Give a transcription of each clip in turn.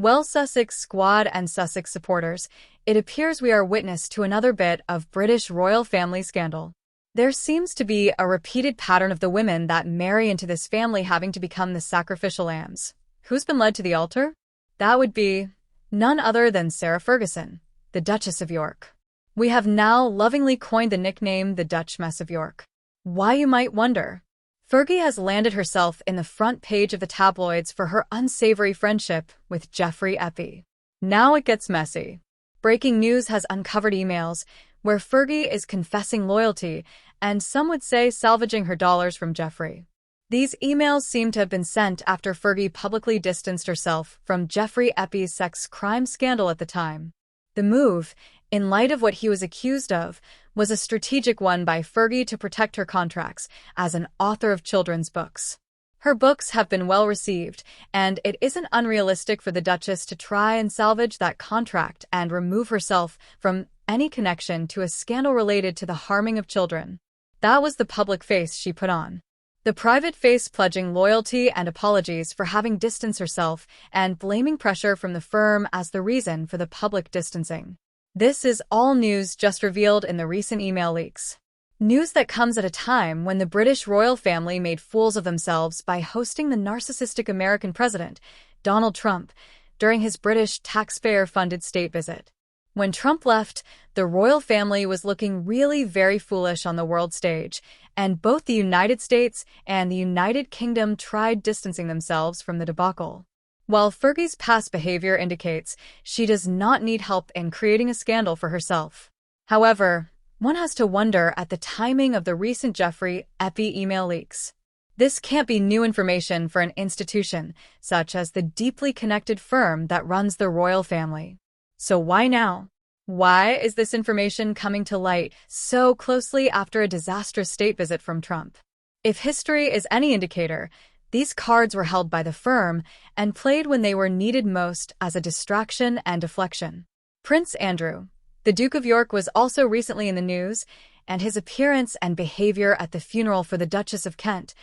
Well, Sussex squad and Sussex supporters, it appears we are witness to another bit of British royal family scandal. There seems to be a repeated pattern of the women that marry into this family having to become the sacrificial lambs. Who's been led to the altar? That would be none other than Sarah Ferguson, the Duchess of York. We have now lovingly coined the nickname the Duchmess of York. Why, you might wonder? Fergie has landed herself in the front page of the tabloids for her unsavory friendship with Geoffrey Eppie. Now it gets messy. Breaking news has uncovered emails where Fergie is confessing loyalty and some would say salvaging her dollars from Geoffrey. These emails seem to have been sent after Fergie publicly distanced herself from Geoffrey Eppie's sex crime scandal at the time. The move, in light of what he was accused of, was a strategic one by Fergie to protect her contracts as an author of children's books. Her books have been well received, and it isn't unrealistic for the Duchess to try and salvage that contract and remove herself from any connection to a scandal related to the harming of children. That was the public face she put on. The private face pledging loyalty and apologies for having distanced herself and blaming pressure from the firm as the reason for the public distancing. This is all news just revealed in the recent email leaks. News that comes at a time when the British royal family made fools of themselves by hosting the narcissistic American president, Donald Trump, during his British taxpayer-funded state visit. When Trump left, the royal family was looking really very foolish on the world stage, and both the United States and the United Kingdom tried distancing themselves from the debacle. While Fergie's past behavior indicates she does not need help in creating a scandal for herself. However, one has to wonder at the timing of the recent Geoffrey Eppie email leaks. This can't be new information for an institution such as the deeply connected firm that runs the royal family. So why now? Why is this information coming to light so closely after a disastrous state visit from Trump? If history is any indicator, these cards were held by the firm and played when they were needed most as a distraction and deflection. Prince Andrew, the Duke of York, was also recently in the news, and his appearance and behavior at the funeral for the Duchess of Kent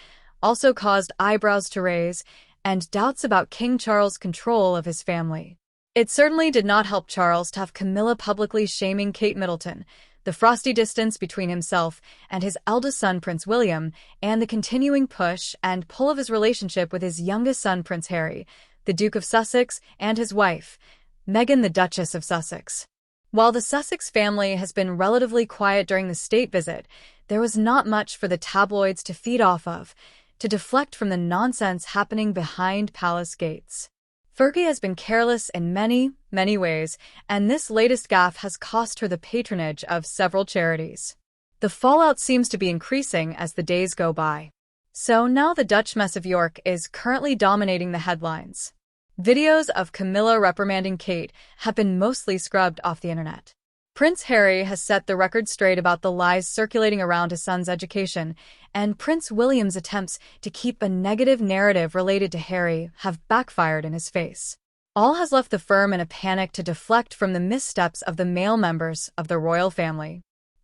also caused eyebrows to raise and doubts about King Charles' control of his family. It certainly did not help Charles to have Camilla publicly shaming Kate Middleton, the frosty distance between himself and his eldest son Prince William, and the continuing push and pull of his relationship with his youngest son Prince Harry, the Duke of Sussex, and his wife, Meghan, the Duchess of Sussex. While the Sussex family has been relatively quiet during the state visit, there was not much for the tabloids to feed off of, to deflect from the nonsense happening behind palace gates. Fergie has been careless in many, many ways, and this latest gaffe has cost her the patronage of several charities. The fallout seems to be increasing as the days go by. So now the Duchmess of York is currently dominating the headlines. Videos of Camilla reprimanding Kate have been mostly scrubbed off the internet. Prince Harry has set the record straight about the lies circulating around his son's education, and Prince William's attempts to keep a negative narrative related to Harry have backfired in his face. All has left the firm in a panic to deflect from the missteps of the male members of the royal family.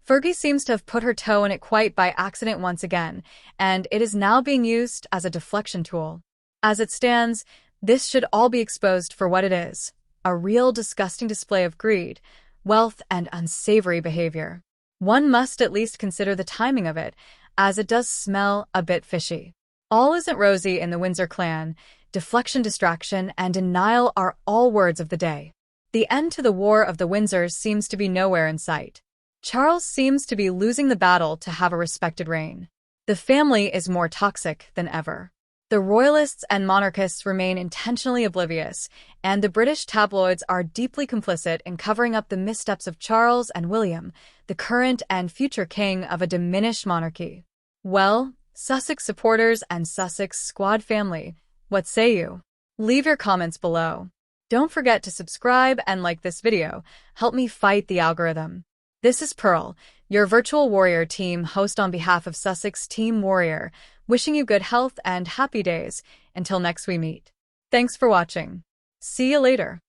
Fergie seems to have put her toe in it quite by accident once again, and it is now being used as a deflection tool. As it stands, this should all be exposed for what it is, a real disgusting display of greed, wealth, and unsavory behavior. One must at least consider the timing of it, as it does smell a bit fishy. All isn't rosy in the Windsor clan. Deflection, distraction, and denial are all words of the day. The end to the War of the Windsors seems to be nowhere in sight. Charles seems to be losing the battle to have a respected reign. The family is more toxic than ever. The royalists and monarchists remain intentionally oblivious, and the British tabloids are deeply complicit in covering up the missteps of Charles and William, the current and future king of a diminished monarchy. Well, Sussex supporters and Sussex squad family, what say you? Leave your comments below. Don't forget to subscribe and like this video. Help me fight the algorithm. This is Pearl, your virtual warrior team host on behalf of Sussex Team Warrior, wishing you good health and happy days until next we meet. Thanks for watching. See you later.